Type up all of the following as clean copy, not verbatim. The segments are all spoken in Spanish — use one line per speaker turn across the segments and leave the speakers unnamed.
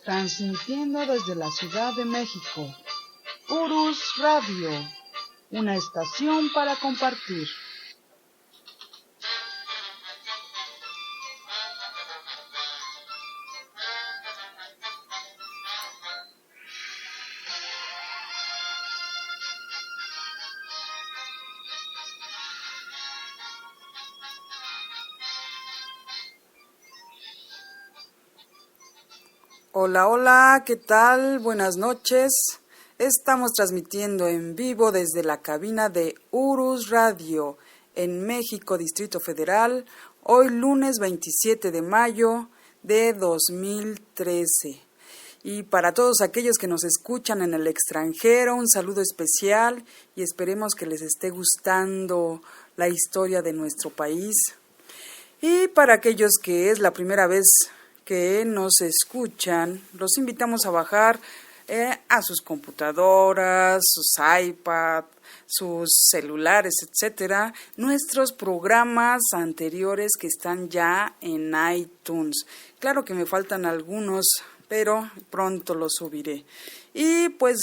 transmitiendo desde la Ciudad de México. Urus Radio, una estación para compartir.
Hola, hola, ¿qué tal? Buenas noches. Estamos transmitiendo en vivo desde la cabina de Urus Radio en México, Distrito Federal, hoy lunes 27 de mayo de 2013. Y para todos aquellos que nos escuchan en el extranjero, un saludo especial y esperemos que les esté gustando la historia de nuestro país. Y para aquellos que es la primera vez que nos escuchan, los invitamos a bajar a sus computadoras, sus iPad, sus celulares, etcétera, nuestros programas anteriores que están ya en iTunes. Claro que me faltan algunos, pero pronto los subiré. Y pues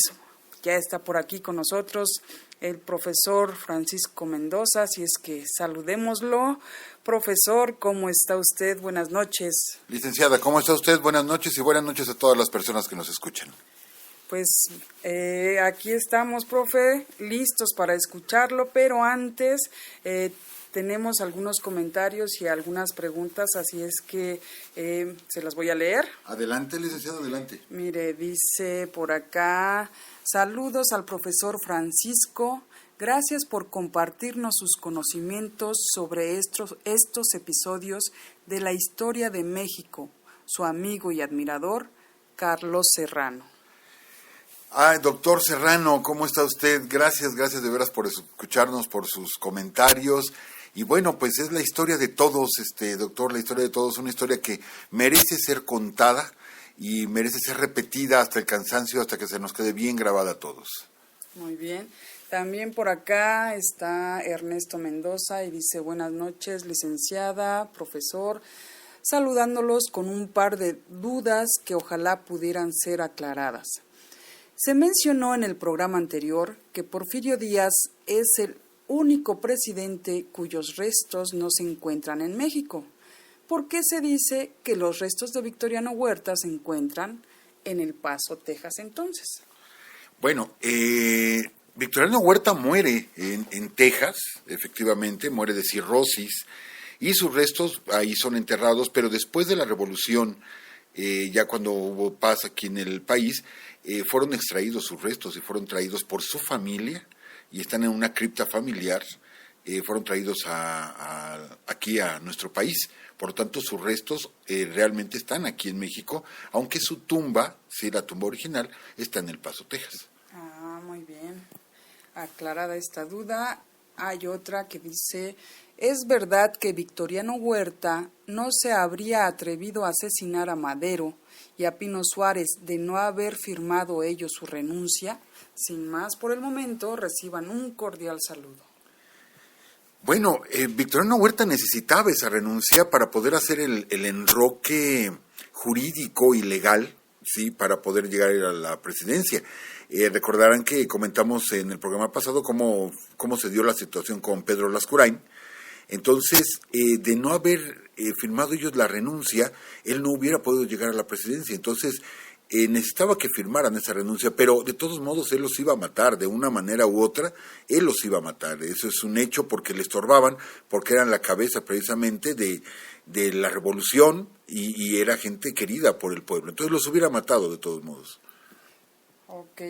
ya está por aquí con nosotros el profesor Francisco Mendoza, así es que saludémoslo. Profesor, ¿cómo está usted? Buenas noches.
Licenciada, ¿cómo está usted? Buenas noches y buenas noches a todas las personas que nos escuchan.
Pues aquí estamos, profe, listos para escucharlo, pero antes tenemos algunos comentarios y algunas preguntas, así es que se las voy a leer.
Adelante, licenciada, adelante.
Mire, dice por acá, saludos al profesor Francisco. Gracias por compartirnos sus conocimientos sobre estos episodios de la historia de México. Su amigo y admirador, Carlos Serrano.
Ay, doctor Serrano, ¿cómo está usted? Gracias de veras por escucharnos, por sus comentarios. Y bueno, pues es la historia de todos, doctor, la historia de todos, una historia que merece ser contada y merece ser repetida hasta el cansancio, hasta que se nos quede bien grabada a todos.
Muy bien. También por acá está Ernesto Mendoza y dice, buenas noches, licenciada, profesor, saludándolos con un par de dudas que ojalá pudieran ser aclaradas. Se mencionó en el programa anterior que Porfirio Díaz es el único presidente cuyos restos no se encuentran en México. ¿Por qué se dice que los restos de Victoriano Huerta se encuentran en El Paso, Texas, entonces?
Bueno, Victoriano Huerta muere en Texas, efectivamente, muere de cirrosis, y sus restos ahí son enterrados, pero después de la Revolución, ya cuando hubo paz aquí en el país, fueron extraídos sus restos y fueron traídos por su familia, y están en una cripta familiar, fueron traídos aquí a nuestro país. Por lo tanto, sus restos realmente están aquí en México, aunque su tumba, sí, la tumba original, está en El Paso, Texas.
Ah, muy bien. Aclarada esta duda, hay otra que dice, ¿es verdad que Victoriano Huerta no se habría atrevido a asesinar a Madero y a Pino Suárez de no haber firmado ellos su renuncia? Sin más por el momento, reciban un cordial saludo.
Bueno, Victoriano Huerta necesitaba esa renuncia para poder hacer el enroque jurídico y legal, sí, para poder llegar a la presidencia. Recordarán que comentamos en el programa pasado cómo se dio la situación con Pedro Lascurain. Entonces, de no haber firmado ellos la renuncia, él no hubiera podido llegar a la presidencia. Entonces, necesitaba que firmaran esa renuncia, pero de todos modos él los iba a matar, de una manera u otra, él los iba a matar. Eso es un hecho porque le estorbaban, porque eran la cabeza precisamente de la revolución y era gente querida por el pueblo. Entonces los hubiera matado de todos modos.
Ok,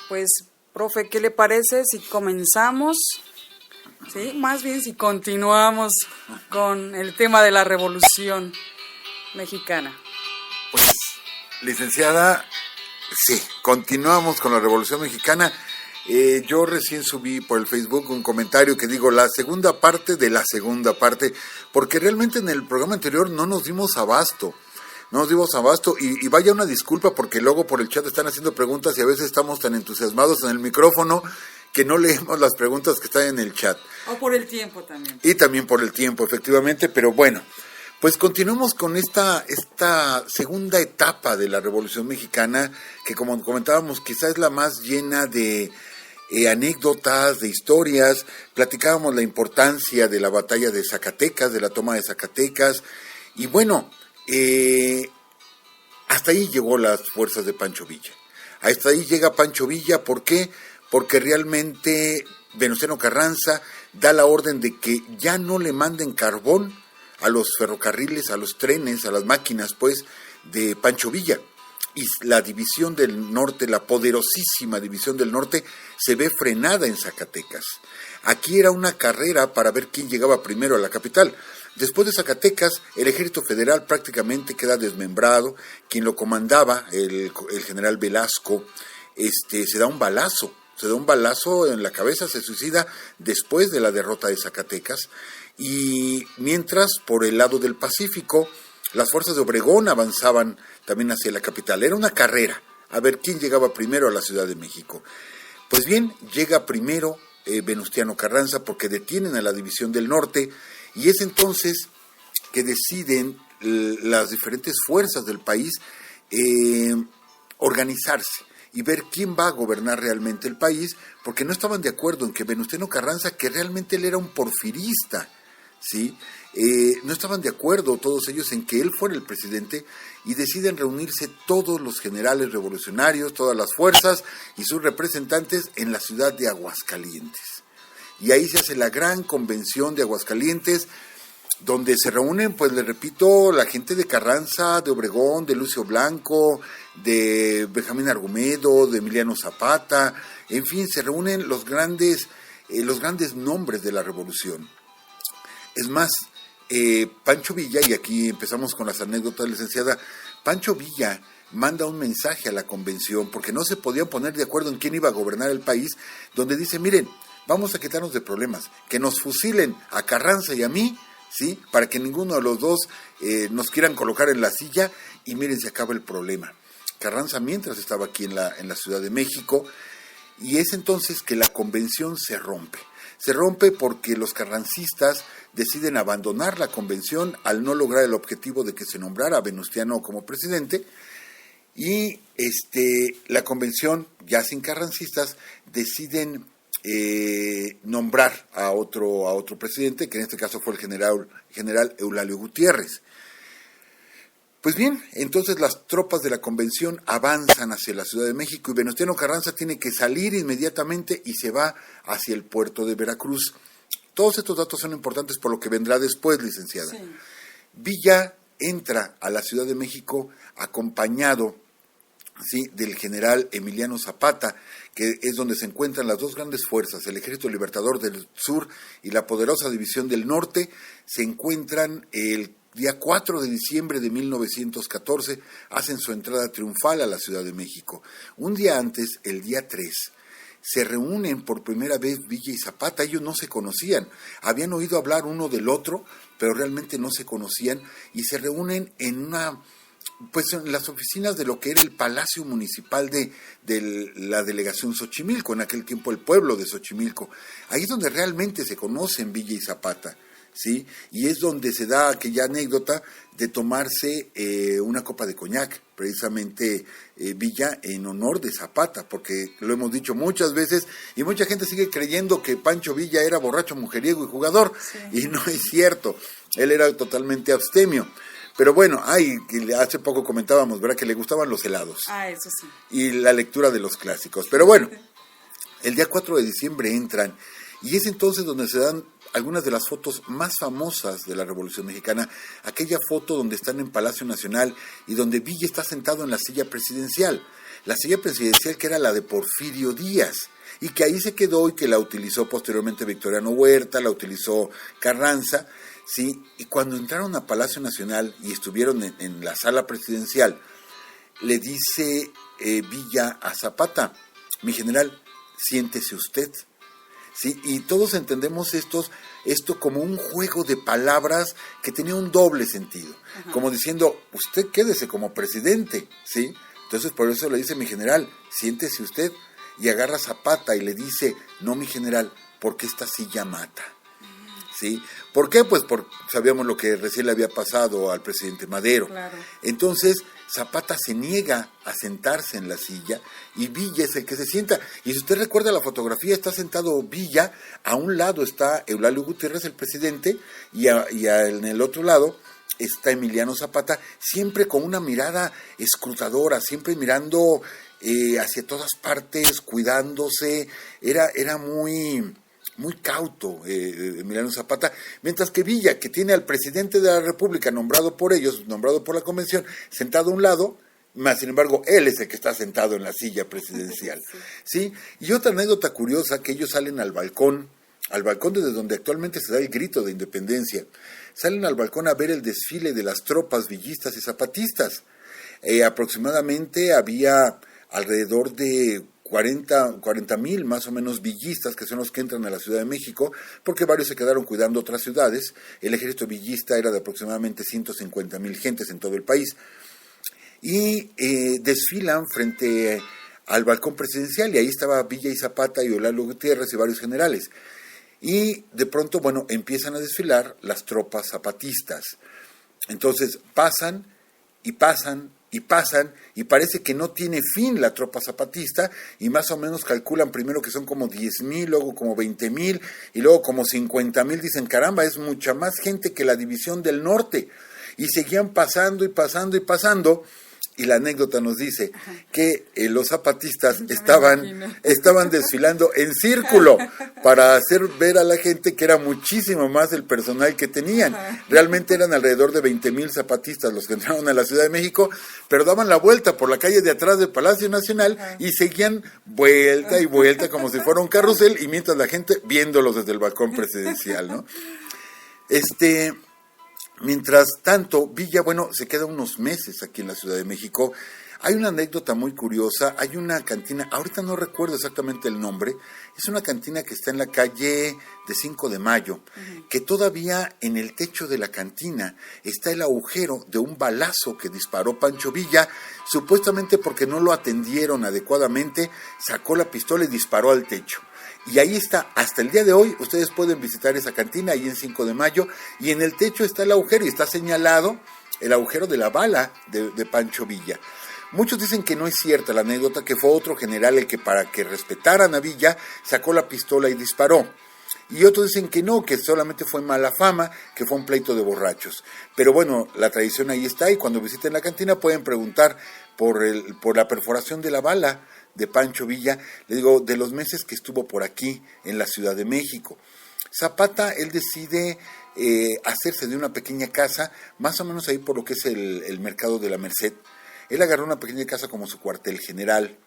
pues, profe, ¿qué le parece si comenzamos? Sí, más bien si continuamos con el tema de la Revolución Mexicana.
Pues, licenciada, sí, continuamos con la Revolución Mexicana. Yo recién subí por el Facebook un comentario que digo la segunda parte de la segunda parte, porque realmente en el programa anterior no nos dimos abasto. Y vaya una disculpa porque luego por el chat están haciendo preguntas y a veces estamos tan entusiasmados en el micrófono que no leemos las preguntas que están en el chat.
O por el tiempo también.
Y también por el tiempo, efectivamente, pero bueno, Pues continuamos con esta segunda etapa de la Revolución Mexicana, que como comentábamos, quizás es la más llena de anécdotas, de historias. Platicábamos la importancia de la batalla de Zacatecas, de la toma de Zacatecas, y bueno, hasta ahí llegó las fuerzas de Pancho Villa. Hasta ahí llega Pancho Villa, ¿por qué? Porque realmente Venustiano Carranza da la orden de que ya no le manden carbón a los ferrocarriles, a los trenes, a las máquinas, pues, de Pancho Villa. Y la división del norte, la poderosísima división del norte, se ve frenada en Zacatecas. Aquí era una carrera para ver quién llegaba primero a la capital. Después de Zacatecas, el ejército federal prácticamente queda desmembrado. Quien lo comandaba, el general Velasco, se da un balazo en la cabeza, se suicida después de la derrota de Zacatecas. Y mientras, por el lado del Pacífico, las fuerzas de Obregón avanzaban también hacia la capital. Era una carrera, a ver quién llegaba primero a la Ciudad de México. Pues bien, llega primero Venustiano Carranza, porque detienen a la División del Norte, y es entonces que deciden las diferentes fuerzas del país organizarse y ver quién va a gobernar realmente el país, porque no estaban de acuerdo en que Venustiano Carranza, que realmente él era un porfirista, ¿sí? No estaban de acuerdo todos ellos en que él fuera el presidente, y deciden reunirse todos los generales revolucionarios, todas las fuerzas y sus representantes en la ciudad de Aguascalientes. Y ahí se hace la gran convención de Aguascalientes, donde se reúnen, pues les repito, la gente de Carranza, de Obregón, de Lucio Blanco, de Benjamín Argumedo, de Emiliano Zapata, en fin, se reúnen los grandes nombres de la revolución. Es más, Pancho Villa, y aquí empezamos con las anécdotas, licenciada, Pancho Villa manda un mensaje a la convención, porque no se podían poner de acuerdo en quién iba a gobernar el país, donde dice, miren, vamos a quitarnos de problemas, que nos fusilen a Carranza y a mí, ¿sí? Para que ninguno de los dos nos quieran colocar en la silla, y miren, se acaba el problema. Carranza mientras estaba aquí en la Ciudad de México, y es entonces que la convención se rompe. Se rompe porque los carrancistas deciden abandonar la convención al no lograr el objetivo de que se nombrara a Venustiano como presidente, y la convención, ya sin carrancistas, deciden nombrar a otro presidente, que en este caso fue el general Eulalio Gutiérrez. Pues bien, entonces las tropas de la convención avanzan hacia la Ciudad de México, y Venustiano Carranza tiene que salir inmediatamente y se va hacia el puerto de Veracruz. Todos estos datos son importantes por lo que vendrá después, licenciada. Sí. Villa entra a la Ciudad de México acompañado, ¿sí?, del general Emiliano Zapata, que es donde se encuentran las dos grandes fuerzas, el Ejército Libertador del Sur y la poderosa División del Norte. Se encuentran el día 4 de diciembre de 1914, hacen su entrada triunfal a la Ciudad de México. Un día antes, el día 3, se reúnen por primera vez Villa y Zapata. Ellos no se conocían, habían oído hablar uno del otro, pero realmente no se conocían, y se reúnen en las oficinas de lo que era el Palacio Municipal de la delegación Xochimilco, en aquel tiempo el pueblo de Xochimilco. Ahí es donde realmente se conocen Villa y Zapata, ¿sí? Y es donde se da aquella anécdota de tomarse una copa de coñac, precisamente Villa en honor de Zapata, porque lo hemos dicho muchas veces y mucha gente sigue creyendo que Pancho Villa era borracho, mujeriego y jugador, sí. Y no es cierto, él era totalmente abstemio. Pero bueno, hace poco comentábamos, ¿verdad?, que le gustaban los helados.
Eso sí.
Y la lectura de los clásicos. Pero bueno, el día 4 de diciembre entran, y es entonces donde se dan algunas de las fotos más famosas de la Revolución Mexicana. Aquella foto donde están en Palacio Nacional y donde Villa está sentado en la silla presidencial. La silla presidencial que era la de Porfirio Díaz, y que ahí se quedó y que la utilizó posteriormente Victoriano Huerta, la utilizó Carranza, ¿sí? Y cuando entraron a Palacio Nacional y estuvieron en la sala presidencial, le dice Villa a Zapata, mi general, siéntese usted. ¿Sí? Y todos entendemos esto como un juego de palabras que tenía un doble sentido. Ajá. Como diciendo, usted quédese como presidente, ¿sí? Entonces por eso le dice, mi general, siéntese usted, y agarra a Zapata y le dice, no, mi general, porque esta silla mata. ¿sí? ¿Por qué? Pues porque sabíamos lo que recién le había pasado al presidente Madero.
Claro.
Entonces, Zapata se niega a sentarse en la silla y Villa es el que se sienta. Y si usted recuerda la fotografía, está sentado Villa, a un lado está Eulalio Gutiérrez, el presidente, en el otro lado está Emiliano Zapata, siempre con una mirada escrutadora, siempre mirando hacia todas partes, cuidándose. Era muy cauto Emiliano Zapata, mientras que Villa, que tiene al presidente de la República nombrado por ellos, nombrado por la convención, sentado a un lado, más sin embargo él es el que está sentado en la silla presidencial, ¿sí? Y otra anécdota curiosa, que ellos salen al balcón desde donde actualmente se da el grito de independencia, salen al balcón a ver el desfile de las tropas villistas y zapatistas. Aproximadamente había alrededor de 40,000 más o menos villistas, que son los que entran a la Ciudad de México, porque varios se quedaron cuidando otras ciudades. El ejército villista era de aproximadamente 150,000 gentes en todo el país. Y desfilan frente al balcón presidencial, y ahí estaba Villa y Zapata y Eulalio Gutiérrez y varios generales. Y de pronto, bueno, empiezan a desfilar las tropas zapatistas. Entonces pasan y pasan y pasan, y parece que no tiene fin la tropa zapatista, y más o menos calculan primero que son como 10,000, luego como 20,000, y luego como 50,000, dicen, caramba, es mucha más gente que la División del Norte, y seguían pasando y pasando y pasando, y la anécdota nos dice que los zapatistas estaban desfilando en círculo para hacer ver a la gente que era muchísimo más el personal que tenían. Realmente eran alrededor de 20,000 zapatistas los que entraron a la Ciudad de México, pero daban la vuelta por la calle de atrás del Palacio Nacional y seguían vuelta y vuelta como si fuera un carrusel, y mientras la gente viéndolos desde el balcón presidencial, ¿no? Mientras tanto, Villa, bueno, se queda unos meses aquí en la Ciudad de México. Hay una anécdota muy curiosa, hay una cantina, ahorita no recuerdo exactamente el nombre, es una cantina que está en la calle de 5 de Mayo, que todavía en el techo de la cantina está el agujero de un balazo que disparó Pancho Villa, supuestamente porque no lo atendieron adecuadamente, sacó la pistola y disparó al techo. Y ahí está, hasta el día de hoy, ustedes pueden visitar esa cantina ahí en 5 de Mayo, y en el techo está el agujero, y está señalado el agujero de la bala de Pancho Villa. Muchos dicen que no es cierta la anécdota, que fue otro general el que, para que respetaran a Villa, sacó la pistola y disparó. Y otros dicen que no, que solamente fue mala fama, que fue un pleito de borrachos. Pero bueno, la tradición ahí está, y cuando visiten la cantina pueden preguntar por la perforación de la bala de Pancho Villa, le digo, de los meses que estuvo por aquí en la Ciudad de México. Zapata, él decide hacerse de una pequeña casa, más o menos ahí por lo que es el mercado de la Merced. Él agarró una pequeña casa como su cuartel general.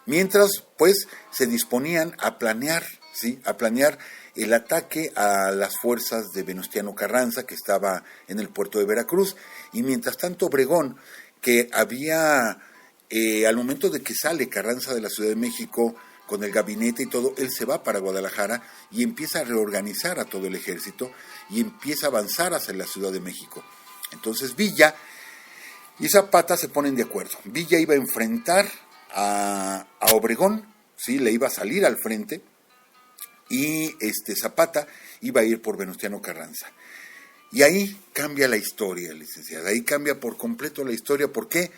Mientras, pues, se disponían a planear, ¿sí? A planear el ataque a las fuerzas de Venustiano Carranza, que estaba en el puerto de Veracruz. Y mientras tanto, Obregón, que había... al momento de que sale Carranza de la Ciudad de México con el gabinete y todo, él se va para Guadalajara y empieza a reorganizar a todo el ejército y empieza a avanzar hacia la Ciudad de México. Entonces Villa y Zapata se ponen de acuerdo. Villa iba a enfrentar a Obregón, ¿sí? Le iba a salir al frente, y Zapata iba a ir por Venustiano Carranza. Y ahí cambia la historia, licenciada, ahí cambia por completo la historia. ¿Por qué?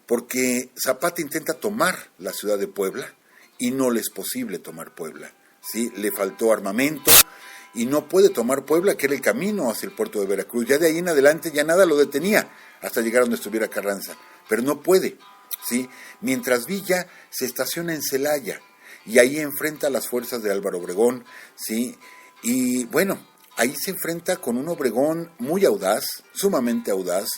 Porque Zapata intenta tomar la ciudad de Puebla y no le es posible tomar Puebla, ¿sí? Le faltó armamento y no puede tomar Puebla, que era el camino hacia el puerto de Veracruz. Ya de ahí en adelante ya nada lo detenía hasta llegar donde estuviera Carranza, pero no puede, ¿sí? Mientras Villa se estaciona en Celaya y ahí enfrenta a las fuerzas de Álvaro Obregón, ¿sí? Y bueno, ahí se enfrenta con un Obregón muy audaz, sumamente audaz.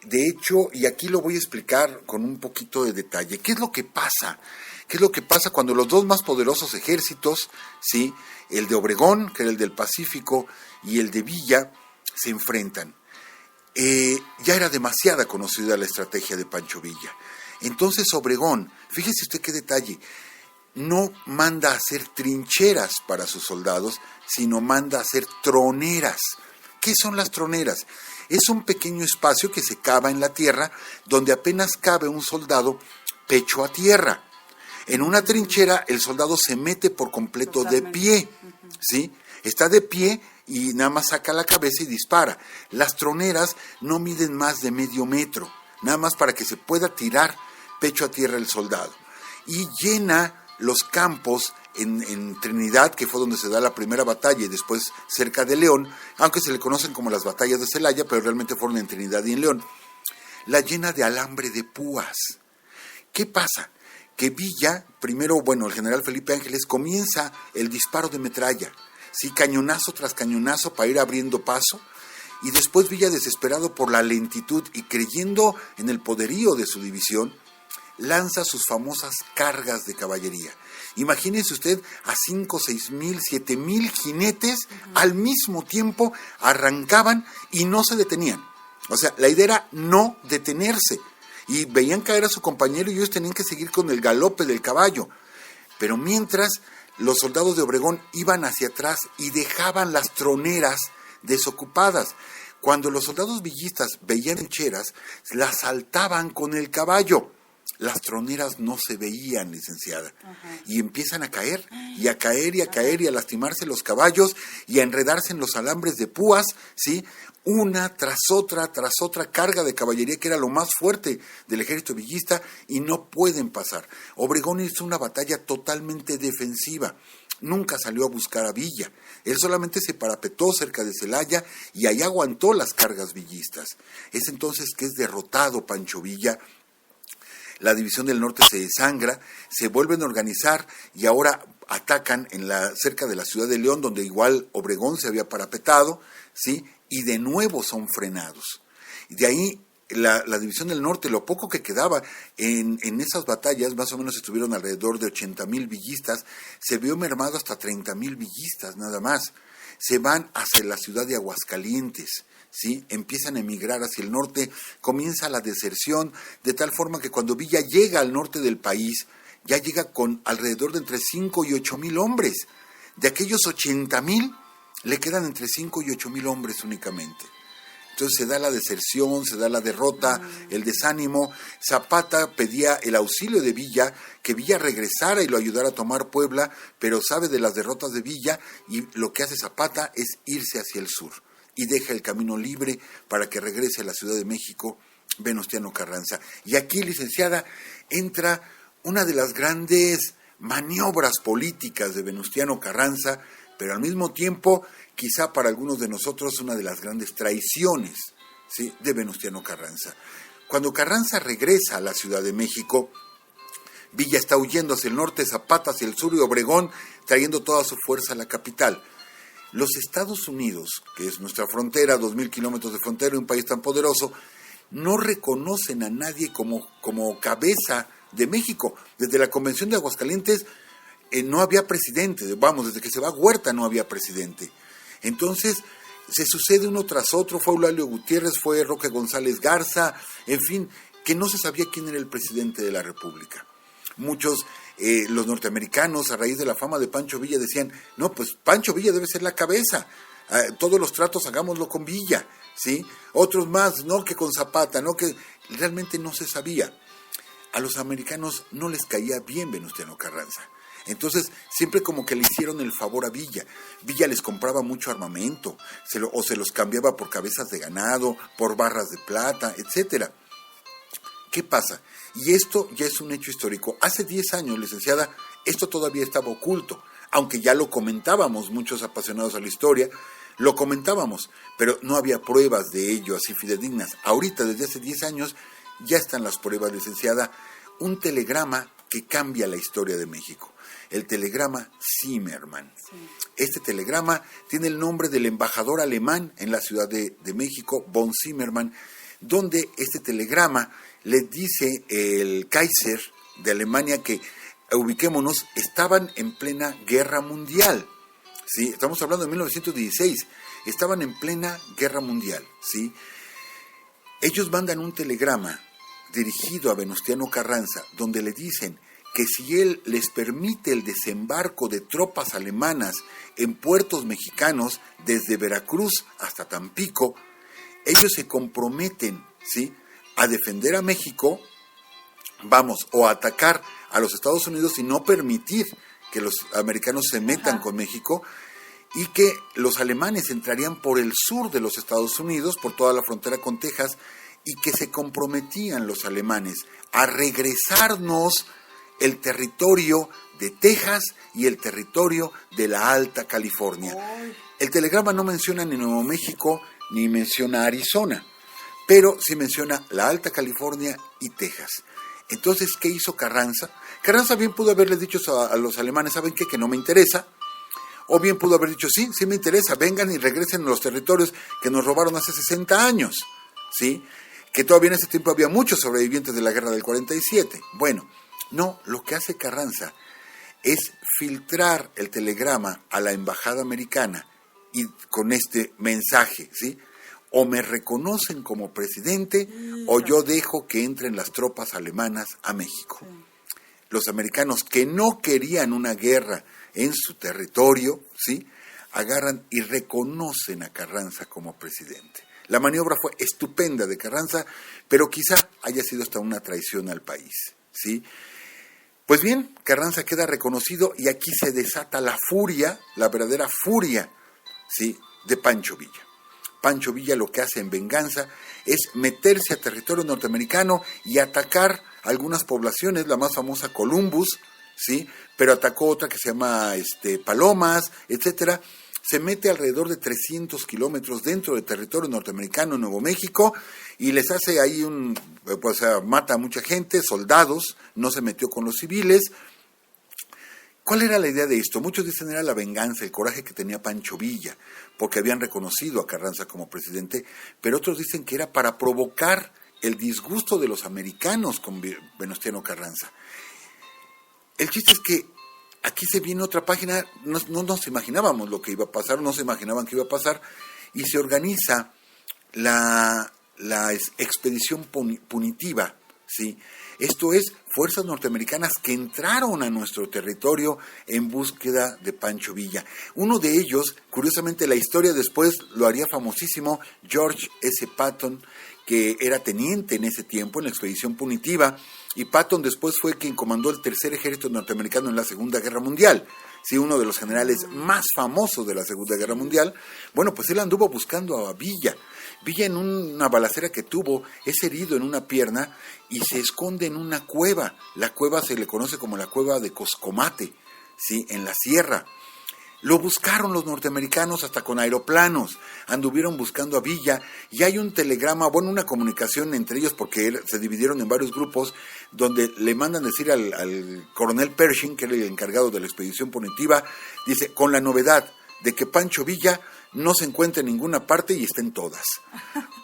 De hecho, y aquí lo voy a explicar con un poquito de detalle, ¿qué es lo que pasa? ¿Qué es lo que pasa cuando los dos más poderosos ejércitos, ¿sí? El de Obregón, que era el del Pacífico, y el de Villa, se enfrentan? Ya era demasiada conocida la estrategia de Pancho Villa. Entonces Obregón, fíjese usted qué detalle, no manda a hacer trincheras para sus soldados, sino manda a hacer troneras. ¿Qué son las troneras? Es un pequeño espacio que se cava en la tierra, donde apenas cabe un soldado pecho a tierra. En una trinchera el soldado se mete por completo de pie, ¿sí? Está de pie y nada más saca la cabeza y dispara. Las troneras no miden más de medio metro, nada más para que se pueda tirar pecho a tierra el soldado. Y llena los campos en Trinidad, que fue donde se da la primera batalla, y después cerca de León, aunque se le conocen como las batallas de Celaya, pero realmente fueron en Trinidad y en León. La llena de alambre de púas. ¿Qué pasa? Que Villa, primero, el general Felipe Ángeles comienza el disparo de metralla, ¿sí? Cañonazo tras cañonazo para ir abriendo paso, y después Villa, desesperado por la lentitud y creyendo en el poderío de su división, lanza sus famosas cargas de caballería. Imagínese usted a 5, 6 mil, 7 mil jinetes al mismo tiempo arrancaban y no se detenían. O sea, la idea era no detenerse. Y veían caer a su compañero y ellos tenían que seguir con el galope del caballo. Pero mientras, los soldados de Obregón iban hacia atrás y dejaban las troneras desocupadas. Cuando los soldados villistas veían trincheras, las saltaban con el caballo. Las troneras no se veían, licenciada. Y empiezan a caer, y a caer, y a caer, y a lastimarse los caballos, y a enredarse en los alambres de púas, ¿sí? Una tras otra carga de caballería, que era lo más fuerte del ejército villista, y no pueden pasar. Obregón hizo una batalla totalmente defensiva. Nunca salió a buscar a Villa. Él solamente se parapetó cerca de Celaya y ahí aguantó las cargas villistas. Es entonces que es derrotado Pancho Villa. La división del norte se desangra, se vuelven a organizar y ahora atacan cerca de la ciudad de León, donde igual Obregón se había parapetado, ¿sí? Y de nuevo son frenados. Y de ahí la división del norte, lo poco que quedaba en esas batallas, más o menos estuvieron alrededor de 80,000 villistas, se vio mermado hasta 30,000 villistas nada más. Se van hacia la ciudad de Aguascalientes, ¿sí? Empiezan a emigrar hacia el norte, comienza la deserción, de tal forma que cuando Villa llega al norte del país, ya llega con alrededor de entre 5 y 8,000 hombres. De aquellos 80,000, le quedan entre 5 y 8,000 hombres únicamente. Entonces se da la deserción, se da la derrota, el desánimo. Zapata pedía el auxilio de Villa, que Villa regresara y lo ayudara a tomar Puebla, pero sabe de las derrotas de Villa y lo que hace Zapata es irse hacia el sur y deja el camino libre para que regrese a la Ciudad de México Venustiano Carranza. Y aquí, licenciada, entra una de las grandes maniobras políticas de Venustiano Carranza, pero al mismo tiempo, quizá para algunos de nosotros, una de las grandes traiciones, ¿sí?, de Venustiano Carranza. Cuando Carranza regresa a la Ciudad de México, Villa está huyendo hacia el norte, Zapata hacia el sur y Obregón trayendo toda su fuerza a la capital. Los Estados Unidos, que es nuestra frontera, 2,000 kilómetros de frontera, un país tan poderoso, no reconocen a nadie como cabeza de México. Desde la Convención de Aguascalientes no había presidente, desde que se va Huerta no había presidente. Entonces se sucede uno tras otro, fue Eulalio Gutiérrez, fue Roque González Garza, en fin, que no se sabía quién era el presidente de la República. Muchos, los norteamericanos, a raíz de la fama de Pancho Villa, decían, no, pues Pancho Villa debe ser la cabeza, todos los tratos hagámoslo con Villa, ¿sí? Otros más, no, que con Zapata, no, que realmente no se sabía. A los americanos no les caía bien Venustiano Carranza. Entonces, siempre como que le hicieron el favor a Villa. Villa les compraba mucho armamento, se los cambiaba por cabezas de ganado, por barras de plata, etcétera. ¿Qué pasa? Y esto ya es un hecho histórico. Hace 10 años, licenciada, esto todavía estaba oculto, aunque ya lo comentábamos, muchos apasionados a la historia, lo comentábamos, pero no había pruebas de ello así fidedignas. Ahorita, desde hace 10 años, ya están las pruebas, licenciada. Un telegrama que cambia la historia de México. El telegrama Zimmermann. Sí. Este telegrama tiene el nombre del embajador alemán en la Ciudad de México, von Zimmermann, donde este telegrama le dice el Kaiser de Alemania que, ubiquémonos, estaban en plena guerra mundial. ¿Sí? Estamos hablando de 1916. Estaban en plena guerra mundial. ¿Sí? Ellos mandan un telegrama dirigido a Venustiano Carranza, donde le dicen que si él les permite el desembarco de tropas alemanas en puertos mexicanos, desde Veracruz hasta Tampico, ellos se comprometen, ¿sí?, a defender a México, o a atacar a los Estados Unidos y no permitir que los americanos se metan con México, y que los alemanes entrarían por el sur de los Estados Unidos, por toda la frontera con Texas, y que se comprometían los alemanes a regresarnos el territorio de Texas y el territorio de la Alta California. El telegrama no menciona ni Nuevo México ni menciona Arizona, pero sí menciona la Alta California y Texas. Entonces, ¿qué hizo Carranza? Carranza bien pudo haberles dicho a los alemanes, ¿saben qué? Que no me interesa. O bien pudo haber dicho, sí, sí me interesa, vengan y regresen a los territorios que nos robaron hace 60 años, ¿sí? Que todavía en ese tiempo había muchos sobrevivientes de la guerra del 47. Bueno, no, lo que hace Carranza es filtrar el telegrama a la embajada americana y con este mensaje, ¿sí? O me reconocen como presidente o yo dejo que entren las tropas alemanas a México. Sí. Los americanos que no querían una guerra en su territorio, ¿sí? Agarran y reconocen a Carranza como presidente. La maniobra fue estupenda de Carranza, pero quizá haya sido hasta una traición al país, ¿sí? Pues bien, Carranza queda reconocido y aquí se desata la furia, la verdadera furia, ¿sí? De Pancho Villa. Pancho Villa lo que hace en venganza es meterse a territorio norteamericano y atacar algunas poblaciones, la más famosa Columbus, ¿sí? Pero atacó otra que se llama Palomas, etcétera. Se mete alrededor de 300 kilómetros dentro del territorio norteamericano en Nuevo México y les hace ahí mata a mucha gente, soldados, no se metió con los civiles. ¿Cuál era la idea de esto? Muchos dicen era la venganza, el coraje que tenía Pancho Villa, porque habían reconocido a Carranza como presidente, pero otros dicen que era para provocar el disgusto de los americanos con Venustiano Carranza. El chiste es que aquí se viene otra página, no nos imaginábamos lo que iba a pasar, no se imaginaban que iba a pasar, y se organiza la expedición punitiva, ¿sí? Esto es, fuerzas norteamericanas que entraron a nuestro territorio en búsqueda de Pancho Villa. Uno de ellos, curiosamente la historia después lo haría famosísimo, George S. Patton, que era teniente en ese tiempo en la expedición punitiva, y Patton después fue quien comandó el tercer ejército norteamericano en la Segunda Guerra Mundial, sí, uno de los generales más famosos de la Segunda Guerra Mundial. Bueno, pues él anduvo buscando a Villa. Villa en una balacera que tuvo es herido en una pierna y se esconde en una cueva. La cueva se le conoce como la cueva de Coscomate, ¿sí? En la sierra. Lo buscaron los norteamericanos hasta con aeroplanos, anduvieron buscando a Villa y hay un telegrama, una comunicación entre ellos porque se dividieron en varios grupos donde le mandan decir al coronel Pershing, que era el encargado de la expedición punitiva, dice, con la novedad de que Pancho Villa no se encuentra en ninguna parte y está en todas.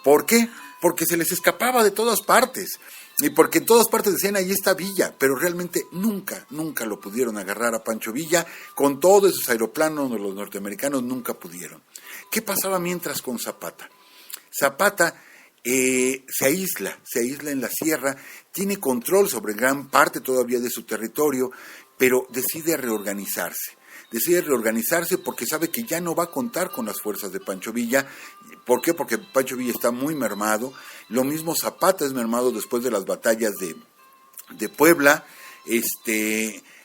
¿Por qué? Porque se les escapaba de todas partes. Y porque en todas partes decían, ahí está Villa, pero realmente nunca lo pudieron agarrar a Pancho Villa, con todos esos aeroplanos de los norteamericanos nunca pudieron. ¿Qué pasaba mientras con Zapata? Zapata se aísla en la sierra, tiene control sobre gran parte todavía de su territorio, pero decide reorganizarse porque sabe que ya no va a contar con las fuerzas de Pancho Villa. ¿Por qué? Porque Pancho Villa está muy mermado. Lo mismo Zapata es mermado después de las batallas de Puebla.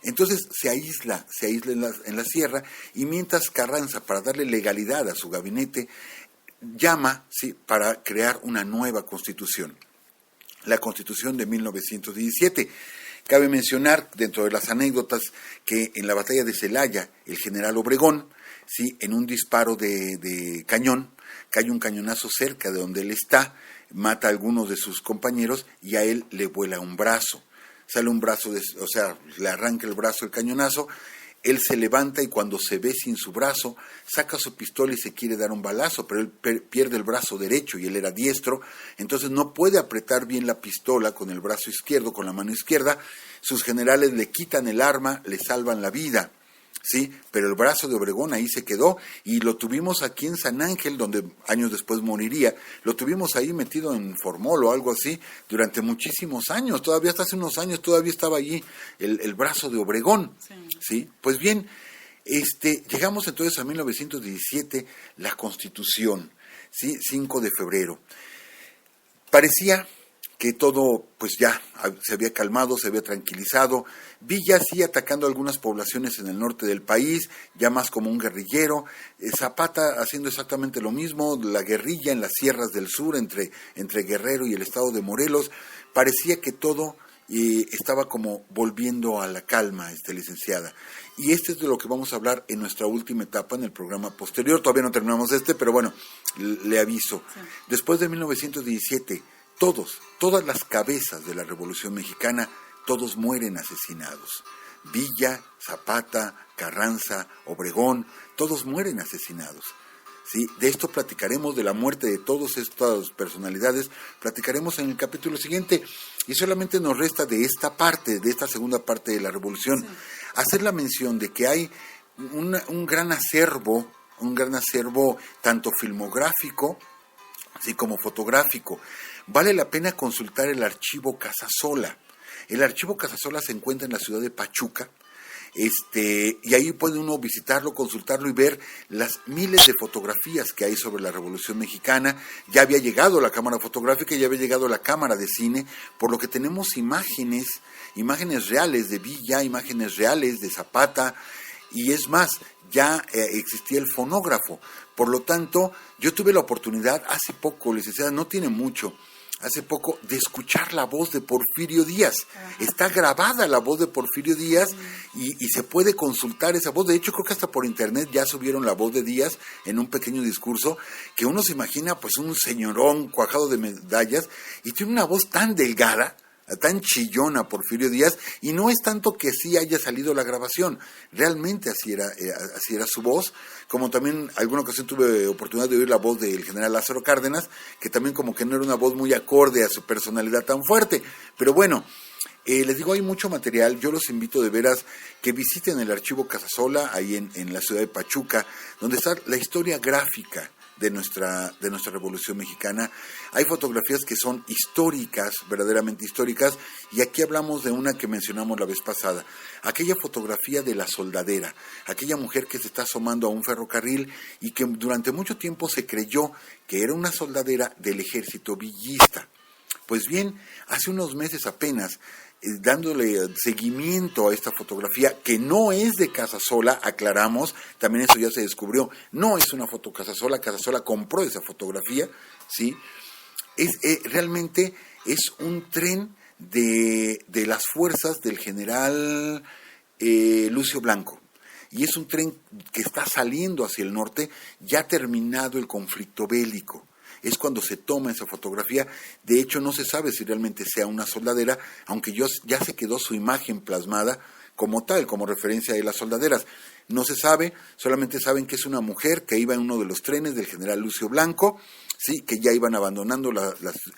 Entonces se aísla en la sierra, y mientras Carranza, para darle legalidad a su gabinete, llama, ¿sí?, para crear una nueva constitución, la Constitución de 1917. Cabe mencionar, dentro de las anécdotas, que en la batalla de Celaya, el general Obregón, ¿sí?, en un disparo de cañón, cae un cañonazo cerca de donde él está, mata a algunos de sus compañeros y a él le vuela un brazo. Sale un brazo, le arranca el brazo el cañonazo, él se levanta y cuando se ve sin su brazo, saca su pistola y se quiere dar un balazo, pero él pierde el brazo derecho y él era diestro, entonces no puede apretar bien la pistola con el brazo izquierdo, con la mano izquierda. Sus generales le quitan el arma, le salvan la vida, ¿sí? Pero el brazo de Obregón ahí se quedó y lo tuvimos aquí en San Ángel, donde años después moriría. Lo tuvimos ahí metido en formol o algo así durante muchísimos años. Todavía hasta hace unos años todavía estaba allí el brazo de Obregón, ¿sí? Pues bien, llegamos entonces a 1917, la Constitución, ¿sí? 5 de febrero. Parecía que todo pues ya se había calmado, se había tranquilizado. Villa sí atacando algunas poblaciones en el norte del país, ya más como un guerrillero. Zapata haciendo exactamente lo mismo, la guerrilla en las sierras del sur, entre Guerrero y el estado de Morelos. Parecía que todo estaba como volviendo a la calma, licenciada. Y es de lo que vamos a hablar en nuestra última etapa en el programa posterior. Todavía no terminamos pero bueno, le aviso. Sí. Después de 1917, todas las cabezas de la Revolución Mexicana, todos mueren asesinados. Villa, Zapata, Carranza, Obregón, todos mueren asesinados. ¿Sí? De esto platicaremos, de la muerte de todas estas personalidades, platicaremos en el capítulo siguiente, y solamente nos resta de esta segunda parte de la Revolución, sí, hacer la mención de que hay un gran acervo tanto filmográfico, así como fotográfico. Vale la pena consultar el archivo Casasola. El archivo Casasola se encuentra en la ciudad de Pachuca, y ahí puede uno visitarlo, consultarlo y ver las miles de fotografías que hay sobre la Revolución Mexicana. Ya había llegado la cámara fotográfica, ya había llegado la cámara de cine, por lo que tenemos imágenes reales de Villa, imágenes reales de Zapata, y es más, ya existía el fonógrafo. Por lo tanto, yo tuve la oportunidad hace poco, licenciada, no tiene mucho, de escuchar la voz de Porfirio Díaz. Ajá. Está grabada la voz de Porfirio Díaz y se puede consultar esa voz. De hecho, creo que hasta por internet ya subieron la voz de Díaz en un pequeño discurso, que uno se imagina pues un señorón cuajado de medallas, y tiene una voz tan delgada, tan chillona Porfirio Díaz, y no es tanto que sí haya salido la grabación, realmente así era su voz, como también alguna ocasión tuve oportunidad de oír la voz del general Lázaro Cárdenas, que también como que no era una voz muy acorde a su personalidad tan fuerte, pero bueno, les digo, hay mucho material. Yo los invito de veras que visiten el archivo Casasola, ahí en la ciudad de Pachuca, donde está la historia gráfica de nuestra Revolución Mexicana. Hay fotografías que son históricas, verdaderamente históricas, y aquí hablamos de una que mencionamos la vez pasada, aquella fotografía de la soldadera, aquella mujer que se está asomando a un ferrocarril y que durante mucho tiempo se creyó que era una soldadera del ejército villista. Pues bien, hace unos meses apenas, dándole seguimiento a esta fotografía, que no es de Casasola, aclaramos, también eso ya se descubrió, no es una foto Casasola compró esa fotografía, ¿sí? Realmente es un tren de las fuerzas del general Lucio Blanco, y es un tren que está saliendo hacia el norte, ya terminado el conflicto bélico. Es cuando se toma esa fotografía. De hecho, no se sabe si realmente sea una soldadera, aunque ya se quedó su imagen plasmada como tal, como referencia de las soldaderas. No se sabe, solamente saben que es una mujer que iba en uno de los trenes del general Lucio Blanco, sí, que ya iban abandonando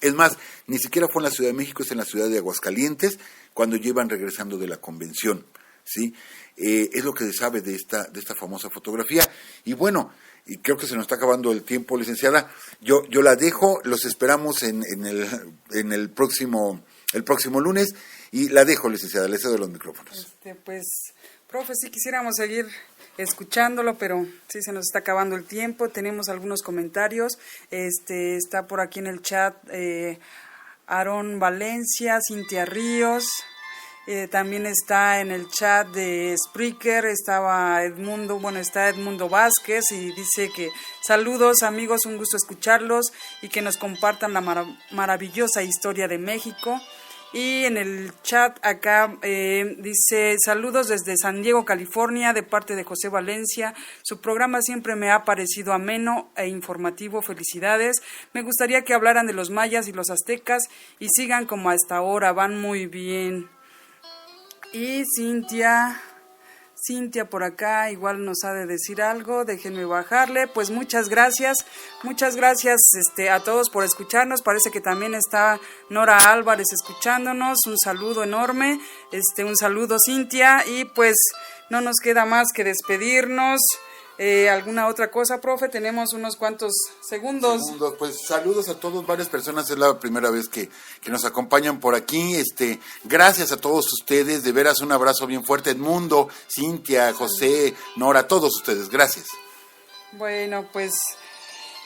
es más, ni siquiera fue en la Ciudad de México, es en la ciudad de Aguascalientes, cuando ya iban regresando de la convención, ¿sí? Es lo que se sabe de esta famosa fotografía. Y bueno, y creo que se nos está acabando el tiempo, licenciada. Yo la dejo, los esperamos en el próximo lunes, y la dejo, licenciada, le cedo los micrófonos.
Pues, profe, sí quisiéramos seguir escuchándolo, pero sí se nos está acabando el tiempo. Tenemos algunos comentarios. Está por aquí en el chat Aarón Valencia, Cintia Ríos. También está en el chat de Spreaker, está Edmundo Vázquez, y dice que saludos amigos, un gusto escucharlos y que nos compartan la maravillosa historia de México. Y en el chat acá dice saludos desde San Diego, California, de parte de José Valencia. Su programa siempre me ha parecido ameno e informativo. Felicidades. Me gustaría que hablaran de los mayas y los aztecas y sigan como hasta ahora, van muy bien. Y Cintia por acá igual nos ha de decir algo, déjenme bajarle. Pues muchas gracias a todos por escucharnos. Parece que también está Nora Álvarez escuchándonos, un saludo enorme, un saludo Cintia, y pues no nos queda más que despedirnos. ¿Alguna otra cosa, profe? Tenemos unos cuantos segundos.
Pues saludos a todos, varias personas, es la primera vez que nos acompañan por aquí. Gracias a todos ustedes, de veras un abrazo bien fuerte, Edmundo, Cintia, José, Nora, todos ustedes, gracias.
Bueno, pues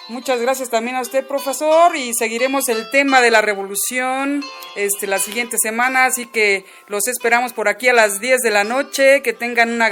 Muchas gracias también a usted, profesor, y seguiremos el tema de la revolución la siguiente semana, así que los esperamos por aquí a las 10 de la noche, que tengan una